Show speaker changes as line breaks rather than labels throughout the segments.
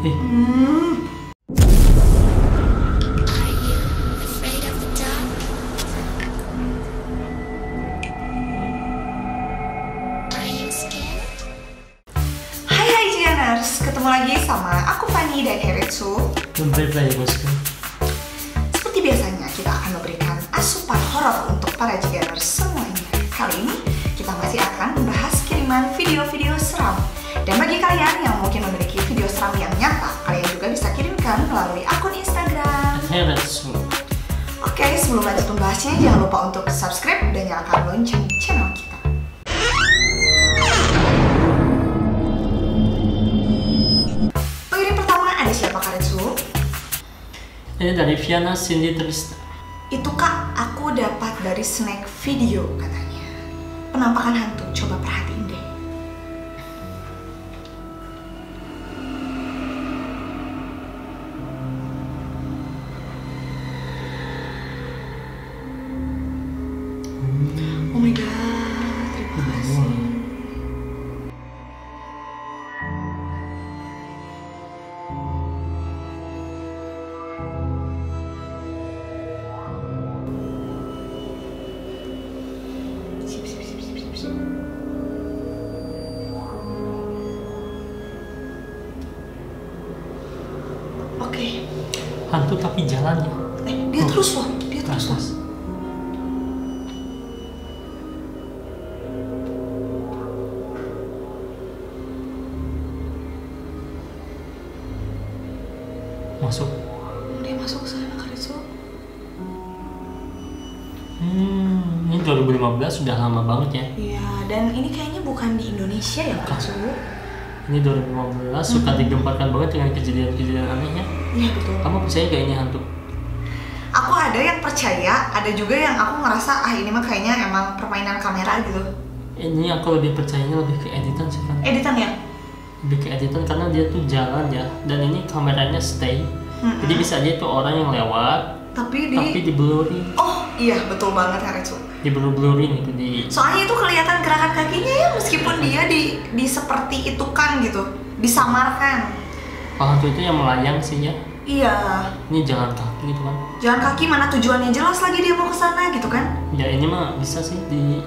Hai Jianers, ketemu lagi sama aku Fanny dan Heretsu.
Baik-baik ya bosku.
Seperti biasanya kita akan memberikan asupan horor untuk para Jianers semuanya. Kali ini kita masih akan membahas kiriman video-video seram. Dan bagi kalian yang mungkin memiliki video seram yang nyata, kalian juga bisa kirimkan melalui akun Instagram
Heretsu.
Oke, sebelum lanjut membahasnya, jangan lupa untuk subscribe dan nyalakan lonceng channel kita. Pengirim pertama ada siapa, Karetsu?
Ini dari Viana Cindy Trista.
Itu Kak, aku dapat dari snack video katanya. Penampakan hantu, coba perhatiin deh. Oh my god, terima kasih. Sip, sip, sip, sip, sip, sip. Oke.
Hantu tapi jalannya.
Dia terus loh, dia terus loh.
Masuk.
Dia masuk ke sana, Karetsu.
Ini 2015 sudah lama banget ya.
Iya, dan ini kayaknya bukan di Indonesia ya, Karetsu.
Ini 2015 suka digemparkan banget dengan kejadian-kejadian anehnya.
Iya, betul.
Kamu percaya gak ini hantu?
Aku ada yang percaya, ada juga yang aku ngerasa ini mah kayaknya emang permainan kamera gitu.
Ini aku lebih percayanya lebih ke editan sih kan.
Editan ya?
Lebih ke editan karena dia tuh jalan ya. Dan ini kameranya stay. Jadi bisa aja tuh orang yang lewat
Tapi
di blurry.
Oh iya, betul banget, Karetsu.
Di blurry gitu di.
Soalnya itu kelihatan gerakan kakinya ya, meskipun dia di seperti itu kan gitu, disamarkan.
Oh, hantu itu yang melayang sih ya.
Iya.
Ini jalan kaki gitu kan.
Jalan kaki mana tujuannya jelas lagi dia mau ke sana gitu kan?
Ya ini mah bisa sih di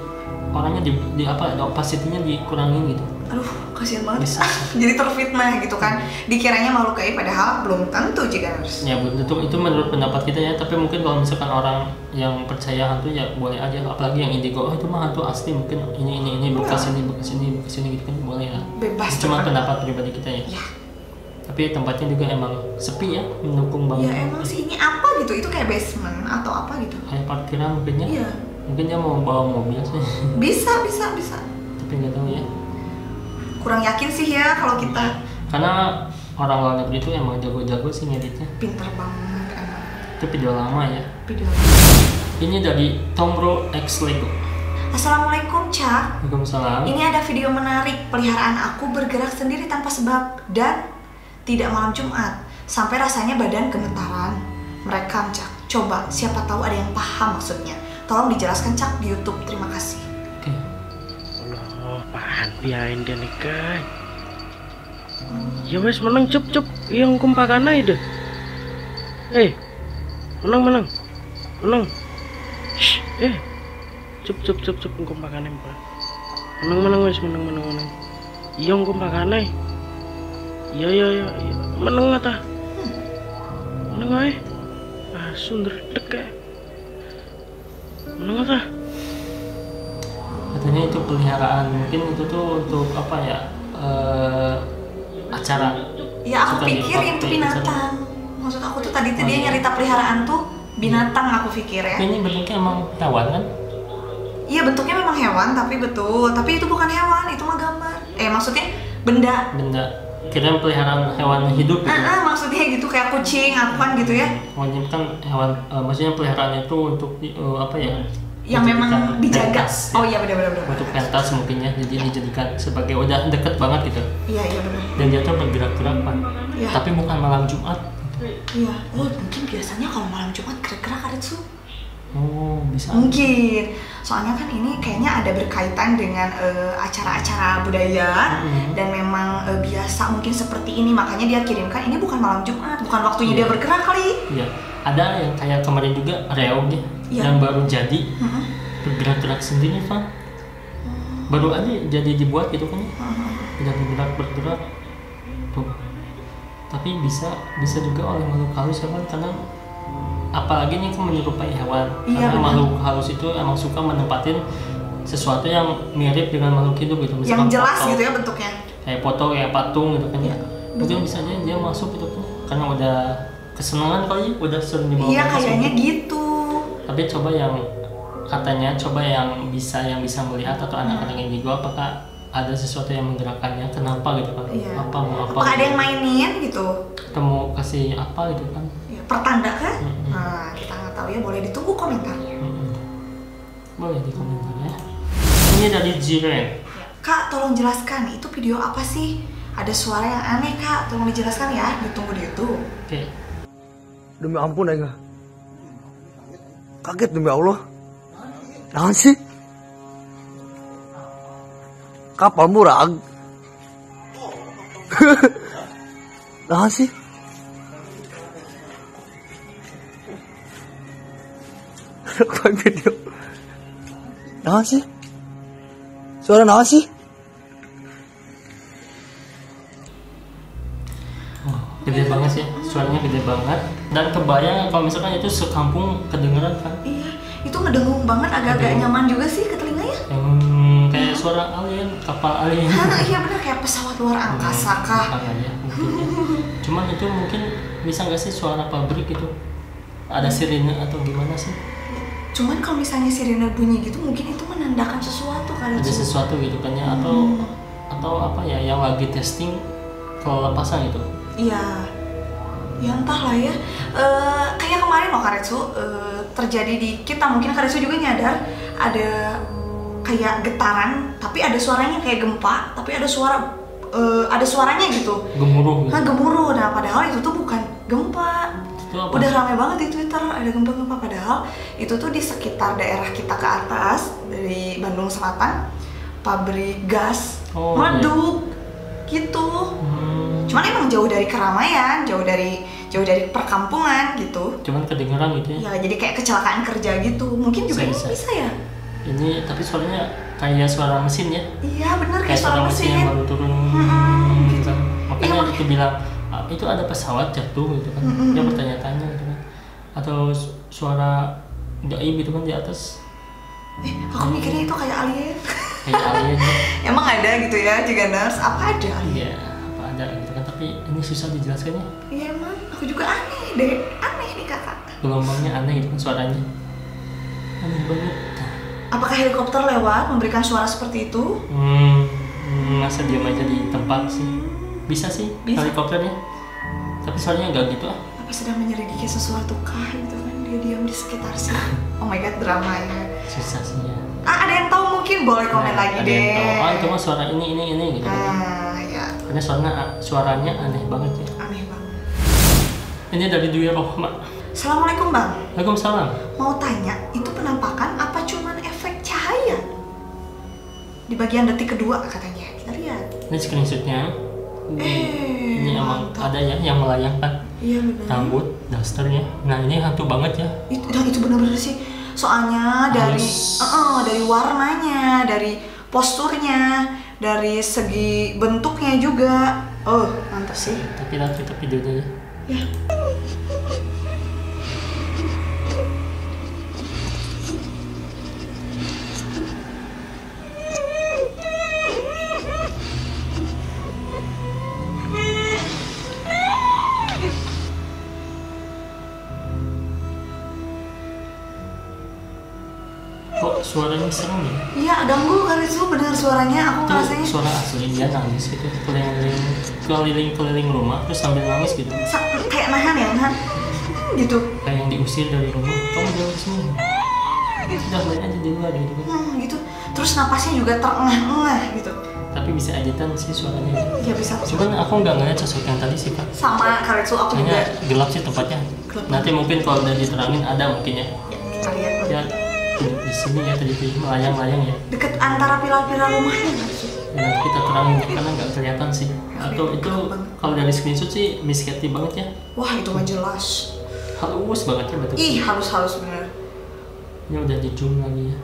orangnya di apa opacity-nya dikurangin gitu.
Aduh, kasihan banget.
Bisa.
Jadi terfitnah gitu kan. Dikiranya makhluk gaib padahal belum tentu jika harus.
Ya belum tentu, itu menurut pendapat kita ya. Tapi mungkin kalau misalkan orang yang percaya hantu ya boleh aja. Apalagi yang indigo, oh itu mah hantu asli, mungkin ini bekas ini gitu kan, boleh lah.
Bebas.
Cuma pendapat pribadi kita ya.
Ya.
Tapi tempatnya juga emang sepi ya, mendukung banget.
Ya emang sih, ini apa gitu? Itu kayak basement atau apa gitu?
Kayak parkiran mungkin ya.
Iya.
Mungkin dia mau bawa mobil sih.
Bisa.
Tapi nggak tahu ya.
Kurang yakin sih ya kalau kita.
Karena orang luar negeri itu emang jago-jago sih ngeditnya.
Pinter banget emang.
Itu video lama ya.
Video.
Ini dari Tomro X Lego.
Assalamualaikum, Cak.
Waalaikumsalam.
Ini ada video menarik. Peliharaan aku bergerak sendiri tanpa sebab dan tidak malam Jumat. Sampai rasanya badan gemetaran. Merekam, Cak. Coba, siapa tahu ada yang paham maksudnya. Tolong dijelaskan, Cak, di YouTube. Terima kasih.
Oke.
Allah, pahan biarin dia nikah. Ya wes menang cup yang kumpakana itu. Menang. Shh, cup kumpakana mbak. Menang wes menang. Yang kumpakana. Iya. Menang ata. Menang ay. Sunder dek. Menang ata.
Katanya itu peliharaan, mungkin itu tuh untuk apa ya, acara.
Ya aku
Suka
pikir
dipakai
itu binatang. Maksud aku tuh tadi tuh dia nyerita peliharaan tuh binatang, aku pikir ya.
Ini bentuknya emang hewan kan?
Iya, bentuknya memang hewan, tapi betul. Tapi itu bukan hewan, itu mah gambar. Maksudnya benda.
Kira peliharaan hewan hidup gitu.
Maksudnya gitu kayak kucing, apa kan gitu ya.
Ini kan hewan, maksudnya peliharaan itu untuk apa ya?
Yang memang dijaga.
Pentas,
Oh
ya.
iya, benar.
Untuk pentas mungkin ya, jadi dijadikan sebagai udah deket banget gitu.
Iya benar.
Dan dia tuh bergerak-gerak Pak.
Iya.
Tapi bukan malam Jumat.
Iya. Oh, mungkin biasanya kalau malam Jumat gerak-gerak Karetsu.
Oh, bisa.
Mungkin. Soalnya kan ini kayaknya ada berkaitan dengan acara-acara budaya dan memang biasa mungkin seperti ini, makanya dia kirimkan. Ini bukan malam Jumat, bukan waktunya dia bergerak kali.
Iya. Ada yang kayak kemarin juga reog ya, yang baru jadi bergerak-gerak sendiri, Pak. Baru aja jadi dibuat gitu kan ya. Udah bergerak tuh. Tapi bisa juga oleh makhluk halus ya kan, karena apalagi ini kan menyerupai hewan. Karena makhluk halus itu emang suka menempatin sesuatu yang mirip dengan makhluk hidup gitu.
Misalkan yang jelas gitu ya bentuknya.
Kayak foto, kayak patung gitu kan ya. Mungkin bisa aja dia masuk gitu kan. Karena udah kesenangan kali, udah sering dibawa.
Iya kayaknya gitu.
Tapi coba yang bisa melihat atau anak-anak yang juga, apakah ada sesuatu yang menggerakkannya, kenapa gitu kan? Apakah
ada yang mainin gitu?
Kita mau kasih apa gitu kan?
Pertanda kan? Nah, kita nggak tahu ya, boleh ditunggu komentarnya.
Boleh di komentar ya. Ini dari Jiren.
Kak, tolong jelaskan, itu video apa sih? Ada suara yang aneh Kak, tolong dijelaskan ya, ditunggu di YouTube.
Oke.
Demi ampun Enggak. Kaget demi Allah. Naon sih? Kapal murag. Naon sih? Rekam video. Naon sih? Suara naon sih?
Gede banget sih, suaranya gede banget. Dan kebayang kalau misalkan itu sekampung kedengeran kan?
Iya, itu ngedengung banget, agak-agak nyaman juga sih ke telinganya.
Kayak suara alien, kapal alien.
Iya benar, kayak pesawat luar angkasa kah?
Ya, mungkin ya. Cuman itu mungkin bisa nggak sih suara pabrik gitu? Ada sirine atau gimana sih?
Cuman kalau misalnya sirine bunyi gitu, mungkin itu menandakan sesuatu kali.
Ada sesuatu gitu kan ya, atau apa ya yang lagi testing kelepasan gitu.
Iya, ya entahlah ya. Kayak kemarin loh Karetsu, terjadi di kita, mungkin Karetsu juga nyadar ada kayak getaran, tapi ada suaranya kayak gempa, tapi ada suaranya gitu.
Gemuruh gitu.
Nah gemuruh, nah padahal itu tuh bukan gempa. Udah rame banget di Twitter, ada gempa-gempa, padahal itu tuh di sekitar daerah kita ke atas, dari Bandung Selatan, pabrik gas meledup gitu. Cuman emang jauh dari keramaian, jauh dari perkampungan gitu.
Cuman kedengeran gitu ya.
Ya jadi kayak kecelakaan kerja gitu. Mungkin juga bisa ya.
Ini tapi suaranya kayak suara mesin ya.
Iya bener, kayak suara mesin
yang baru turun gitu kan. Makanya itu bilang itu ada pesawat jatuh gitu kan. Dia bertanya-tanya gitu kan. Atau suara gaib gitu kan di atas.
Aku mikirnya itu kayak alien.
Kayak alien ya.
Emang ada gitu ya juga nurse? Apa ada alien?
Iya, apa ada gitu kan. Tapi ini susah dijelaskannya.
Iya emang, aku juga aneh deh. Aneh nih kakak.
Gelombangnya aneh gitu kan, suaranya aneh banget.
Apakah helikopter lewat memberikan suara seperti itu?
Masa diam aja di tempat sih? Bisa sih, helikopternya. Tapi suaranya enggak gitu ah.
Apa sedang menyelidiki sesuatu kah gitu kan? Dia diam di sekitar sini. Oh my god, dramanya.
Susah sih ya.
Ada yang tahu mungkin boleh komen lagi
ada
deh.
Yang tahu, itu mah suara ini gitu.
Ya.
Karena suaranya aneh banget ya.
Aneh banget.
Ini dari Dwi Rohma.
Assalamualaikum Bang.
Waalaikumsalam.
Mau tanya, itu penampakan apa cuman efek cahaya? Di bagian detik kedua katanya. Kita lihat.
Ini screenshotnya. Ini emang
mantap.
ada ya yang melayangkan.
Iya benar.
Rambut, dasternya. Nah ini hantu banget ya.
Itu benar-benar sih. Soalnya dari warnanya, dari posturnya, dari segi bentuknya juga. Mantap sih.
Tapi nanti kita videonya ya.
Ya.
Kok suaranya serem ya?
Iya, ganggu kali itu benar suaranya. Aku
Itu
ngerasanya
suara asli dia nangis gitu, keliling rumah terus sambil nangis gitu.
kayak nahan gitu.
Kayak yang diusir dari rumah. Kamu jangan kesini. Udah main aja di luar gitu kan.
Gitu. Terus napasnya juga terengah-engah gitu.
Tapi bisa editan sih suaranya.
Ya bisa.
Cuman aku nggak ngeliat sosok yang tadi sih Pak.
Sama Karetsu aku juga.
Kayaknya gelap sih tempatnya.
Gelap.
Nanti mungkin kalau udah diterangin ada mungkin ya.
Ya, kita lihat
ya hidup di sini ya tadi melayang-layang ya.
Deket antara pilar-pilar rumahnya nggak sih?
Ya, nanti kita terangin karena nggak kelihatan sih. Atau itu kalau dari screenshot sih Miss Katy banget ya.
Wah itu mah jelas.
Halus banget ya betul.
Ih halus-halus bener.
Ini udah di zoom lagi ya.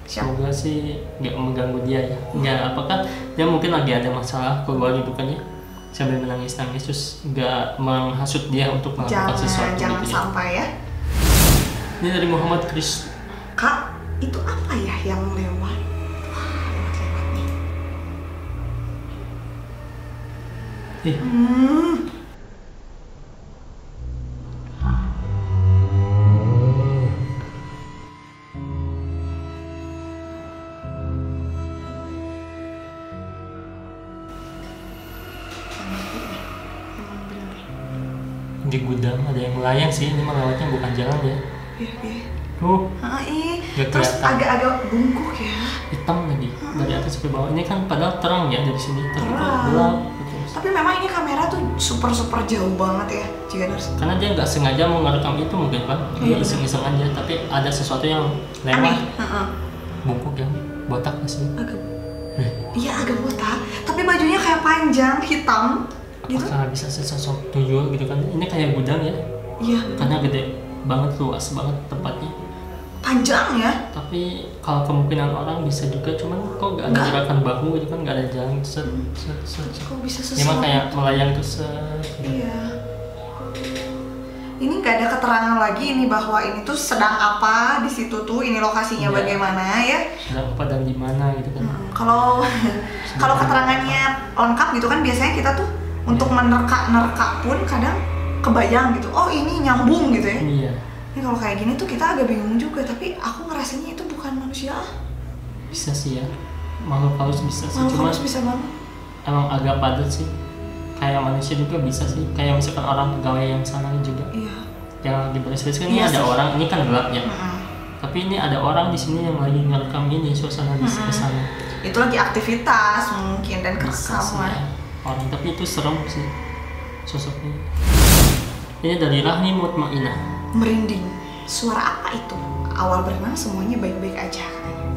Semoga sih nggak mengganggu dia ya. Nggak apakah dia mungkin lagi ada masalah keluar gitu kan ya. Sambil menangis-nangis terus nggak menghasut dia untuk melakukan sesuatu
jangan
gitu ya.
Sampai ya.
Ini dari Muhammad Kris.
Kak, itu apa ya yang lewat? Wah, lewat nih.
Di gudang ada yang melayang sih, ini melewatnya bukan jalan ya.
Iya.
Gak
Terus
kelihatan.
agak-agak bungkuk ya.
Hitam lagi dari atas sampai bawah. Ini kan padahal terang ya dari sini, tapi kok
Terang.
gelap gitu.
Tapi memang ini kamera tuh super jauh banget ya, Jiganers.
Karena dia nggak sengaja mau ngerekam itu mungkin kan, dia iseng-iseng aja. Tapi ada sesuatu yang lewat,
Aneh.
bungkuk ya, botak nggak sih?
Iya agak botak, tapi bajunya kayak panjang, hitam gitu.
Apakah bisa sesosok tuyul gitu kan? Ini kayak gudang ya,
Iya.
karena gede banget, luas banget tempatnya.
Panjang ya.
Tapi kalau kemungkinan orang bisa juga, cuman kok nggak ada gerakan bahu gitu kan, nggak ada jalan set.
Kok bisa
Ini mah
sesuatu?
kayak melayang tuh set.
Iya. Ini nggak ada keterangan lagi ini bahwa ini tuh sedang apa di situ tuh, ini lokasinya
Iya.
bagaimana ya.
Sedang apa dan di mana gitu kan.
Kalau kalau keterangannya lengkap gitu kan biasanya kita tuh untuk menerka pun kadang kebayang gitu. Oh ini nyambung gitu ya.
Iya.
Ini kalau kayak gini tuh kita agak bingung juga, tapi aku ngerasanya itu bukan manusia.
Bisa sih ya, makhluk halus bisa sih,
Makhluk
cuma
halus bisa banget.
emang agak padat sih. Kayak manusia juga bisa sih, kayak misalkan orang pegawai yang sana juga
Iya.
yang lagi beres-beres kan, ini
Iya
ada
sih.
orang, ini kan gelap ya,
Mm-mm.
tapi ini ada orang di sini yang lagi ngerekam ini suasana di sana.
Itu lagi aktivitas mungkin dan
Bisa sih
kerekam
ya, orang, tapi itu serem sih sosoknya. Ini dari Rahmi Mutmainah.
merinding. Suara apa itu? Awal berenang semuanya baik-baik aja katanya.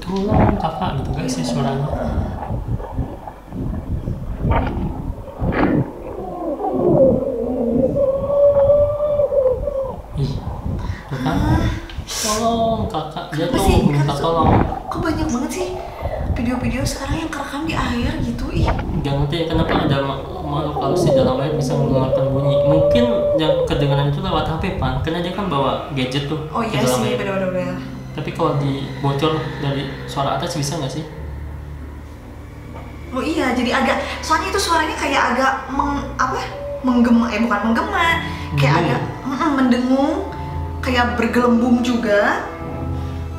Tolong kakak gitu guys sih suaranya. Ih, tuh kan? Tolong kakak, dia
Kenapa
tuh
sih?
minta
Kenapa?
tolong.
Kok banyak banget sih video-video sekarang yang kerekam di air gitu? Ih,
Gak ngerti ya kenapa ada makhluk halus di dalam air bisa mengeluarkan bunyi. Mungkin yang kedengaran itu lewat HP Pan, karena dia kan bawa gadget tuh
oh
ke
iya
dalam
sih,
air.
bener-bener.
Tapi kalau dibocor dari suara atas bisa nggak sih?
Oh iya, jadi agak, soalnya itu suaranya kayak agak menggema, bukan menggema, kayak agak mendengung, kayak bergelembung juga.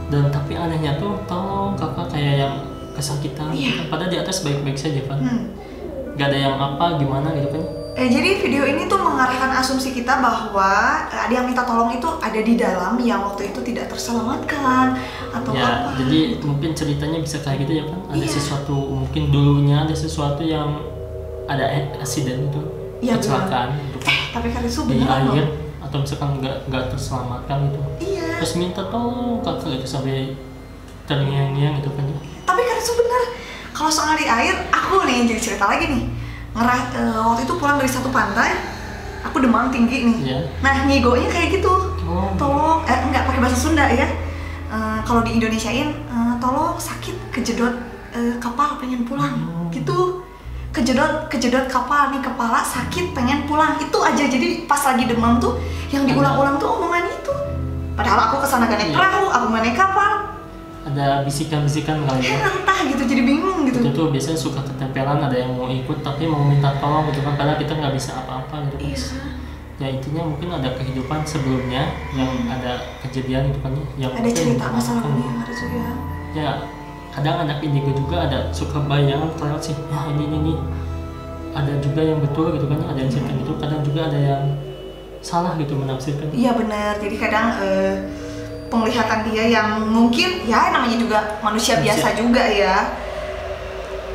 Dan tapi anehnya tuh, tolong kakak kayak yang kesakitan.
Iya.
Padahal di atas baik-baik saja kan. Gak ada yang apa gimana gitu kan.
Jadi video ini tuh mengarahkan asumsi kita bahwa ada yang minta tolong itu ada di dalam yang waktu itu tidak terselamatkan atau
Ya,
apa.
jadi mungkin ceritanya bisa kayak gitu ya kan. Ada
Iya.
sesuatu, mungkin dulunya ada sesuatu yang ada accident itu,
Iya,
kecelakaan gitu kan.
Tapi kan itu
Di
beneran
air
loh.
atau misalkan nggak terselamatkan gitu.
Iya.
Terus minta tolong kakak gitu sampai terngiang-ngiang gitu kan ya.
Tapi kan itu bener. Kalau soal di air, aku nih jadi cerita lagi nih. Waktu itu pulang dari satu pantai, aku demam tinggi nih.
Iya.
Nah, ngigonya kayak gitu.
Oh.
Tolong, enggak pakai bahasa Sunda ya. Kalau di Indonesiain, tolong sakit kejedot kapal pengen pulang. Gitu. Kejedot kapal nih kepala sakit pengen pulang. Itu aja. Jadi pas lagi demam tuh yang diulang-ulang tuh omongan itu. Padahal aku kesana gak naik perahu, aku gak naik kapal.
ada bisikan-bisikan kali ya.
Entah gitu, jadi bingung gitu.
Itu tuh biasanya suka ketempelan, ada yang mau ikut tapi mau minta tolong gitu kan, karena kita nggak bisa apa-apa gitu kan.
Iya.
Ya intinya mungkin ada kehidupan sebelumnya yang ada kejadian gitu kan, yang
Ada cerita masa lalunya harus ya.
Ya kadang anak indigo juga ada suka bayangan terlewat sih, ya ini ada juga yang betul gitu kan, ada yang cerita gitu, kadang juga ada yang salah gitu menafsirkan.
Iya benar, jadi kadang penglihatan dia yang mungkin ya namanya juga manusia biasa juga ya,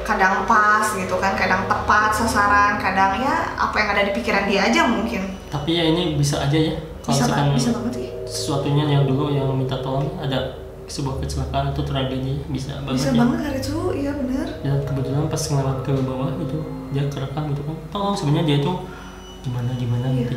kadang pas gitu kan, kadang tepat sasaran, kadang ya apa yang ada di pikiran dia aja mungkin.
Tapi ya ini bisa aja ya, kalau
bisa banget sih.
sesuatunya yang dulu yang minta tolong ada sebuah kecelakaan atau tragedi, bisa
Bisa
ya.
banget hari itu, iya benar.
Dan kebetulan pas ngelewat ke bawah itu dia kerekam gitu kan, tolong sebenarnya dia itu gimana
Iya.
gitu.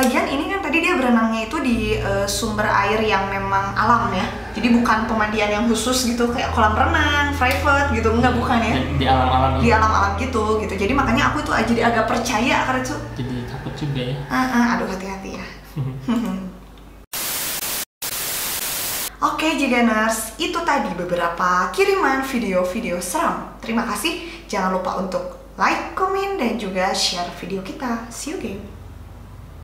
Lagian ini kan tadi dia berenangnya itu di sumber air yang memang alam ya, jadi bukan pemandian yang khusus gitu kayak kolam renang private gitu, enggak, bukan ya.
Di alam-alam
Di alam-alam gitu. Jadi makanya aku tuh jadi agak percaya karena itu.
jadi takut juga ya.
Aduh hati-hati ya. Oke Jiganers, itu tadi beberapa kiriman video-video seram. Terima kasih, jangan lupa untuk like, komen, dan juga share video kita. See you again.